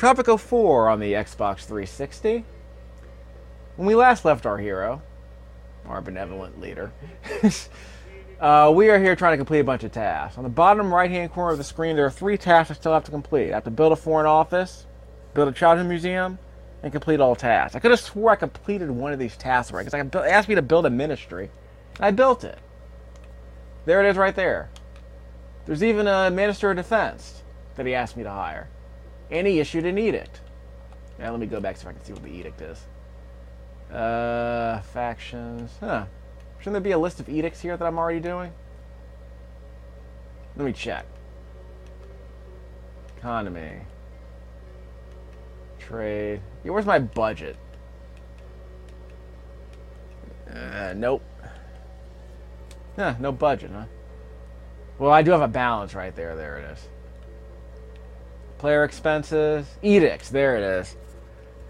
Tropico 4 on the Xbox 360. When we last left our hero, our benevolent leader, we are here trying to complete a bunch of tasks. On the bottom right-hand corner of the screen, there are 3 tasks I still have to complete. I have to build a foreign office, build a childhood museum, and complete all tasks. I could have swore I completed one of these tasks right, because it asked me to build a ministry. I built it. There it is right there. There's even a Minister of Defense that he asked me to hire. And he issued an edict. Now let me go back so I can see what the edict is. Factions. Huh. Shouldn't there be a list of edicts here that I'm already doing? Let me check. Economy. Trade. Yeah, where's my budget? Nope. Huh, no budget, huh? Well, I do have a balance right there. There it is. Player expenses. Edicts. There it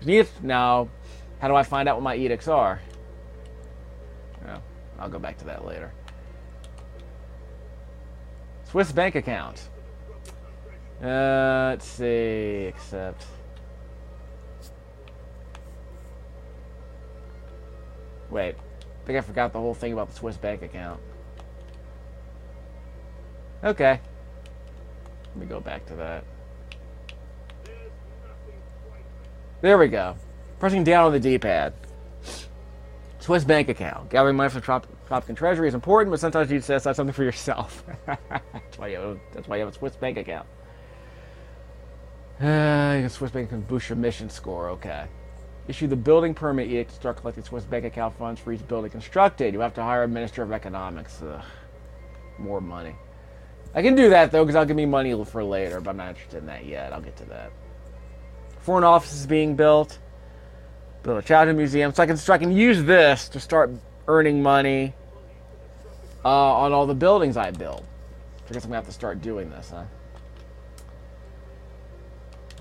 is. Now, how do I find out what my edicts are? Well, I'll go back to that later. Swiss bank account. Let's see. Accept. Wait. I think I forgot the whole thing about the Swiss bank account. Okay. Let me go back to that. There we go. Pressing down on the D-pad. Swiss bank account. Gathering money from Tropican treasury is important, but sometimes you need to set aside something for yourself. That's why you have a Swiss bank account. Your Swiss bank can boost your mission score. Okay. Issue the building permit edict to start collecting Swiss bank account funds for each building constructed. You have to hire a Minister of Economics. Ugh. More money. I can do that, though, because I'll give me money for later, but I'm not interested in that yet. I'll get to that. Foreign office is being built. Build a childhood museum. So I can use this to start earning money on all the buildings I build. I guess I'm going to have to start doing this, huh?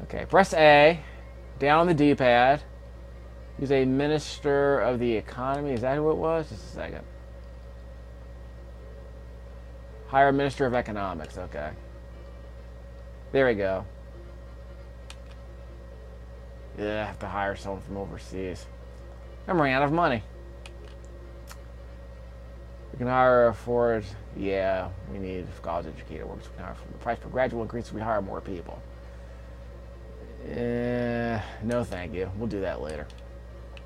Okay, press A. Down on the D-pad. Use a Minister of the Economy. Is that who it was? Just a second. Hire a Minister of Economics. Okay. There we go. Yeah, I have to hire someone from overseas. I'm running out of money. We can hire a Ford. Yeah, we need college educated workers. We can hire from the price per graduate increase. We hire more people. No, thank you. We'll do that later.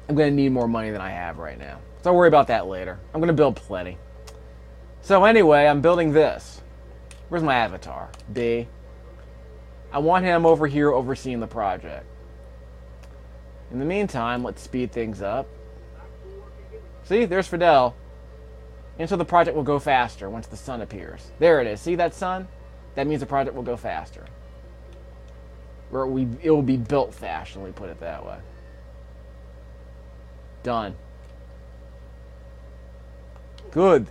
I'm going to need more money than I have right now. So I'll worry about that later. I'm going to build plenty. So anyway, I'm building this. Where's my avatar? B. I want him over here overseeing the project. In the meantime, let's speed things up. See, there's Fidel. And so the project will go faster once the sun appears. There it is. See that sun? That means the project will go faster. Or it will be built faster, let me put it that way. Done. Good.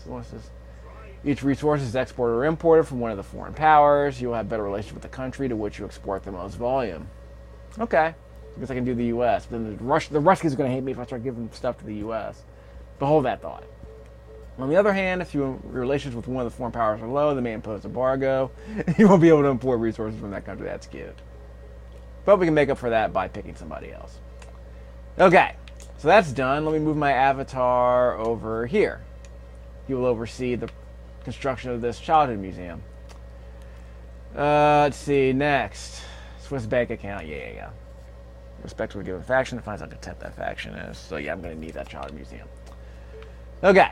Sources. Each resource is exported or imported from one of the foreign powers. You will have better relations with the country to which you export the most volume. Okay. I guess I can do the U.S. Then the Ruskies are going to hate me if I start giving stuff to the U.S. But hold that thought. On the other hand, if your relations with one of the foreign powers are low, they may impose embargo. You won't be able to import resources from that country. That's cute. But we can make up for that by picking somebody else. Okay, so that's done. Let me move my avatar over here. He will oversee the construction of this childhood museum. Let's see, next. Swiss bank account. Yeah. Respect to a given faction. Defines how contempt that faction is. So yeah, I'm going to need that childhood museum. Okay.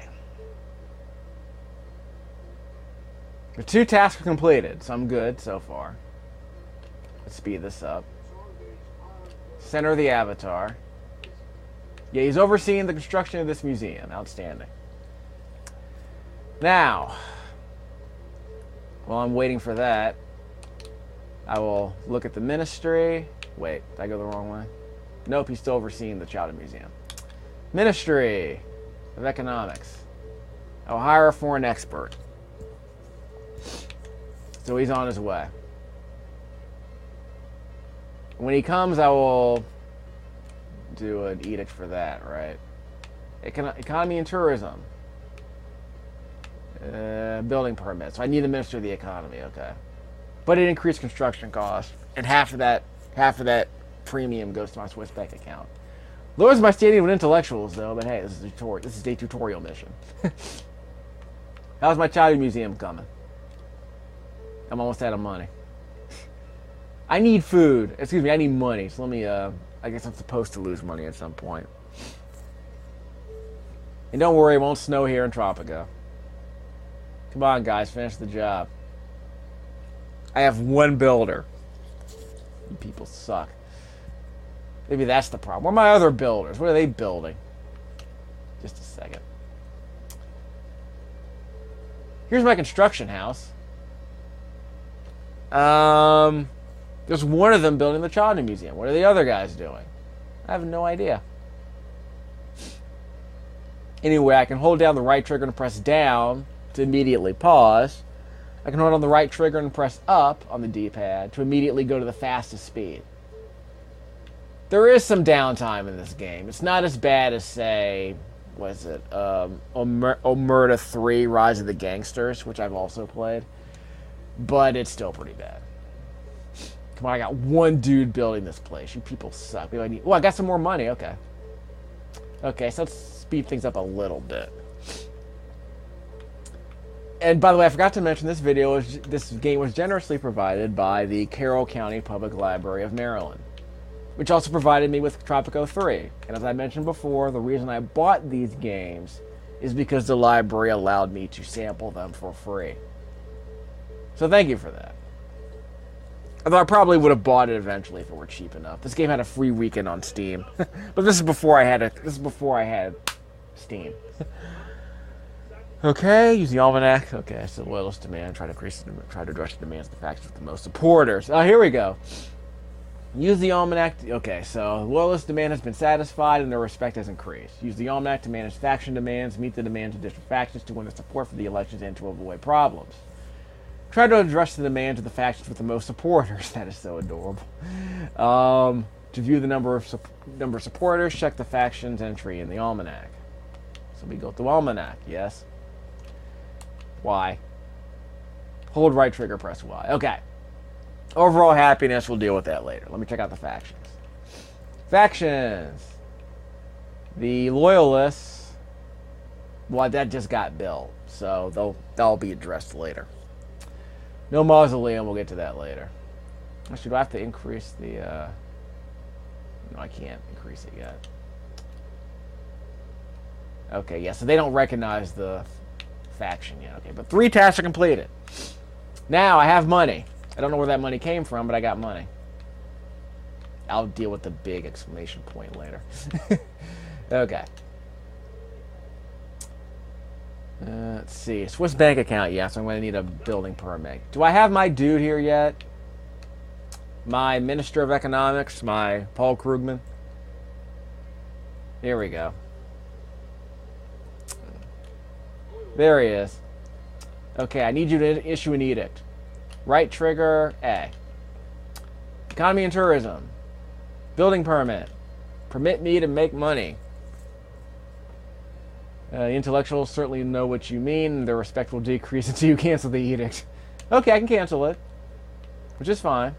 The 2 tasks are completed, so I'm good so far. Let's speed this up. Center of the avatar. Yeah, he's overseeing the construction of this museum. Outstanding. Now, while I'm waiting for that, I will look at the ministry. Wait, did I go the wrong way? Nope, he's still overseeing the childhood museum. Ministry of Economics. I will hire a foreign expert. So he's on his way. When he comes, I will do an edict for that, right? Economy and tourism. Building permits. So I need a Minister of the Economy, okay. But it increased construction costs, and half of that premium goes to my Swiss bank account. Lowers my standing with intellectuals, though. But hey, this is a tutorial mission. How's my childhood museum coming? I'm almost out of money. I need food. Excuse me, I need money. So let me. I guess I'm supposed to lose money at some point. And don't worry, it won't snow here in Tropico. Come on, guys, finish the job. I have one builder. You people suck. Maybe that's the problem. Where are my other builders? What are they building? Just a second. Here's my construction house. There's one of them building the childhood museum. What are the other guys doing? I have no idea. Anyway, I can hold down the right trigger and press down to immediately pause. I can hold on the right trigger and press up on the D-pad to immediately go to the fastest speed. There is some downtime in this game. It's not as bad as, say, what is it? Omerta 3, Rise of the Gangsters, which I've also played. But it's still pretty bad. Come on, I got one dude building this place. You people suck. Oh, I got some more money. Okay. Okay, so let's speed things up a little bit. And by the way, I forgot to mention this game was generously provided by the Carroll County Public Library of Maryland, which also provided me with Tropico 3. And as I mentioned before, the reason I bought these games is because the library allowed me to sample them for free. So thank you for that. Although I probably would have bought it eventually if it were cheap enough. This game had a free weekend on Steam, but this is before I had Steam. Okay, use the almanac. Okay, so loyalist demand. Try to address the demands of the factions with the most supporters. Oh, here we go. Use the almanac. Okay, so loyalist demand has been satisfied and their respect has increased. Use the almanac to manage faction demands, meet the demands of different factions to win the support for the elections and to avoid problems. Try to address the demands of the factions with the most supporters. That is so adorable. To view the number of supporters, check the faction's entry in the almanac. So we go to almanac. Yes. Y. Hold right trigger, press Y. Okay. Overall happiness, we'll deal with that later. Let me check out the factions. Factions. The loyalists. Well, that just got built, so that'll be addressed later. No mausoleum, we'll get to that later. Actually, do I have to increase the... No, I can't increase it yet. Okay, yeah, so they don't recognize the faction yet. Okay, but 3 tasks are completed. Now, I have money. I don't know where that money came from, but I got money. I'll deal with the big exclamation point later. Okay. Let's see. Swiss bank account, yeah, so I'm going to need a building permit. Do I have my dude here yet? My Minister of Economics, my Paul Krugman. Here we go. There he is. Okay, I need you to issue an edict. Right trigger, A. Economy and tourism. Building permit. Permit me to make money. Intellectuals certainly know what you mean. Their respect will decrease until you cancel the edict. Okay, I can cancel it, which is fine.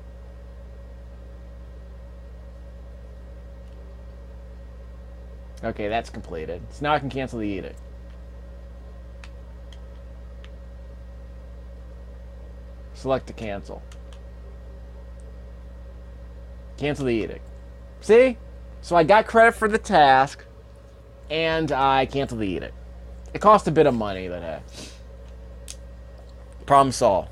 Okay, that's completed. So now I can cancel the edict. Select to cancel. Cancel the edict. See? So I got credit for the task, and I canceled the edict. It cost a bit of money, but problem solved.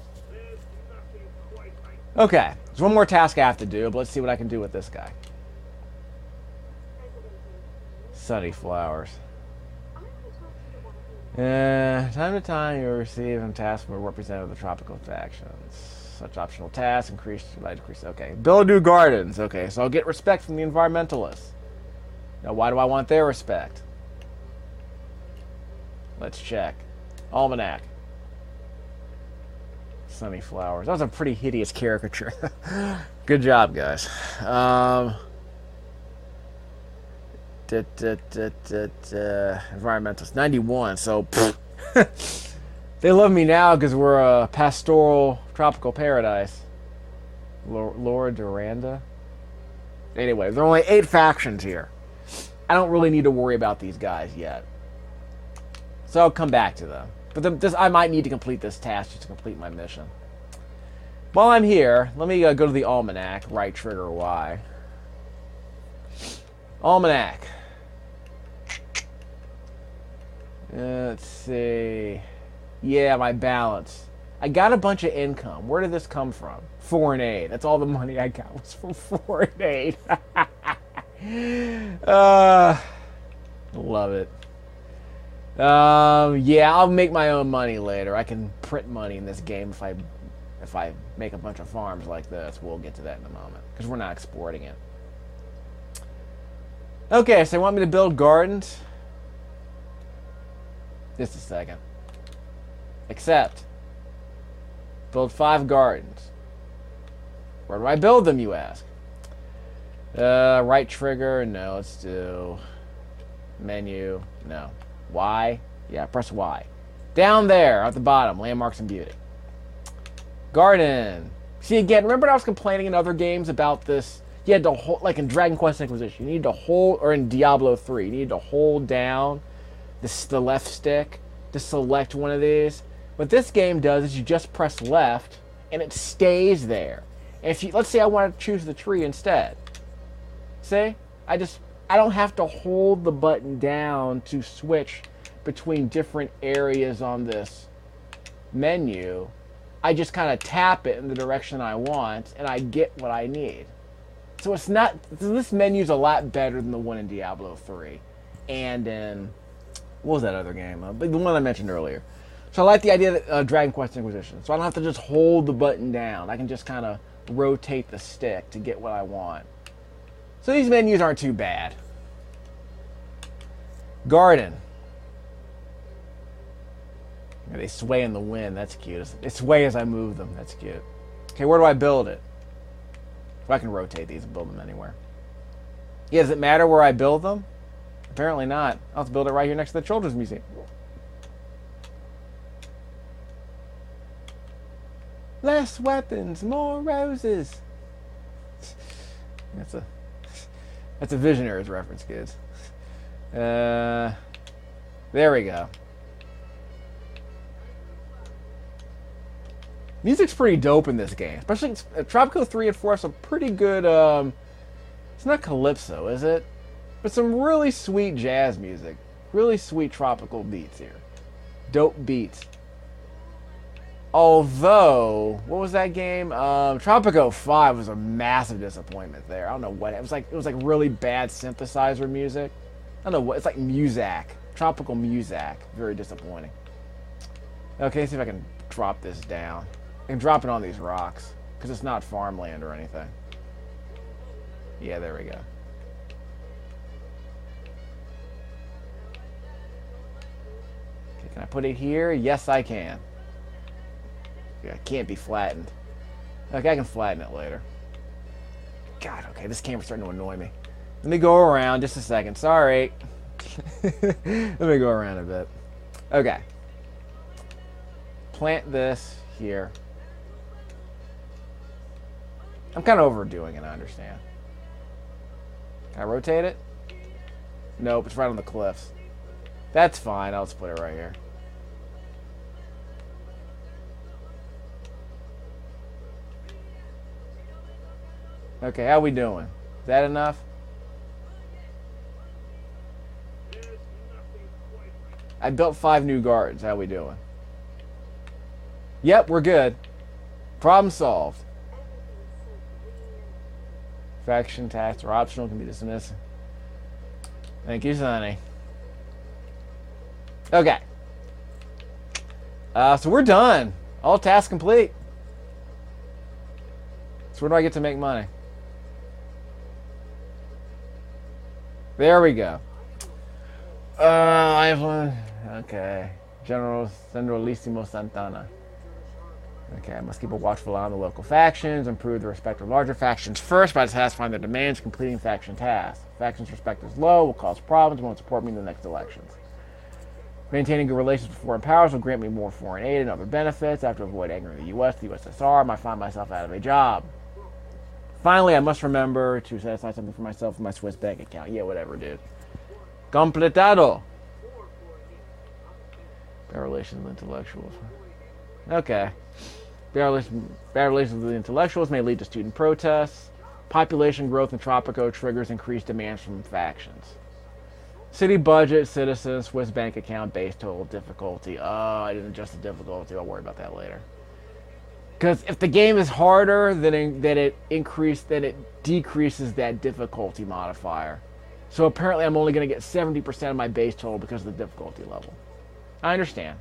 Okay, there's one more task I have to do, but let's see what I can do with this guy. Sunny flowers. Time to time you will receive a task from a representative of the tropical factions. Such optional tasks increase. Okay, build new gardens. Okay, so I'll get respect from the environmentalists. Now, why do I want their respect? Let's check. Almanac. Sunny flowers. That was a pretty hideous caricature. Good job, guys. Environmentalists. 91. So, they love me now because we're a pastoral tropical paradise. Laura Duranda. Anyway, there are only 8 factions here. I don't really need to worry about these guys yet. So I'll come back to them. But I might need to complete this task just to complete my mission. While I'm here, let me go to the Almanac. Right trigger Y. Almanac. Let's see. Yeah, my balance. I got a bunch of income. Where did this come from? Foreign aid. That's all the money I got was from foreign aid. Love it. Yeah, I'll make my own money later. I can print money in this game if I make a bunch of farms like this. We'll get to that in a moment because we're not exporting it. Okay, so they want me to build gardens. Just a second. Accept. Build 5 gardens. Where do I build them, you ask? Right trigger, no, let's do menu, no. Y, yeah, press Y. Down there, at the bottom, landmarks and beauty. Garden. See, again, remember I was complaining in other games about this? You had to hold, like in Dragon Quest Inquisition, you need to hold, or in Diablo 3, you need to hold down the left stick to select one of these. What this game does is you just press left, and it stays there. And if you, let's say I want to choose the tree instead. See? I don't have to hold the button down to switch between different areas on this menu. I just kind of tap it in the direction I want, and I get what I need. So it's not, this menu's a lot better than the one in Diablo 3. And in, what was that other game? The one I mentioned earlier. So I like the idea that Dragon Quest Inquisition. So I don't have to just hold the button down. I can just kind of rotate the stick to get what I want. So these menus aren't too bad. Garden. Yeah, they sway in the wind. That's cute. They sway as I move them. That's cute. Okay, where do I build it? Well, I can rotate these and build them anywhere. Yeah, does it matter where I build them? Apparently not. I'll have to build it right here next to the Children's Museum. Less weapons, more roses. That's a Visionaries reference, kids. There we go. Music's pretty dope in this game, especially Tropico 3 and 4 have some pretty good. It's not calypso, is it? But some really sweet jazz music, really sweet tropical beats here. Dope beats. Although, what was that game? Tropico 5 was a massive disappointment there. I don't know what it was like. It was like really bad synthesizer music. I don't know what it's like. Muzak, tropical Muzak. Very disappointing. Okay, let's see if I can drop this down. I can drop it on these rocks because it's not farmland or anything. Yeah, there we go. Okay, can I put it here? Yes, I can. Yeah, it can't be flattened. Okay, I can flatten it later. God, okay, this camera's starting to annoy me. Let me go around just a second. Sorry. Let me go around a bit. Okay. Plant this here. I'm kind of overdoing it, I understand. Can I rotate it? Nope, it's right on the cliffs. That's fine, I'll just put it right here. Okay, how we doing? Is that enough? I built 5 new gardens. How we doing? Yep, we're good. Problem solved. Faction tasks are optional, can be dismissed. Thank you, Sonny. Okay. So we're done. All tasks complete. So where do I get to make money? There we go. I have one. Okay. General Generalissimo Santana. Okay, I must keep a watchful eye on the local factions, improve the respect of larger factions first by satisfying their demands, completing faction tasks. Factions' respect is low, will cause problems, won't support me in the next elections. Maintaining good relations with foreign powers will grant me more foreign aid and other benefits. After avoid angering the U.S., the USSR, I might find myself out of a job. Finally, I must remember to set aside something for myself in my Swiss bank account. Yeah, whatever, dude. Completado. Bad relations with intellectuals. Okay. Bad relations with intellectuals may lead to student protests. Population growth in Tropico triggers increased demands from factions. City budget, citizens, Swiss bank account, base total, difficulty. Oh, I didn't adjust the difficulty. I'll worry about that later. Because if the game is harder, then it decreases that difficulty modifier. So apparently I'm only going to get 70% of my base total because of the difficulty level. I understand.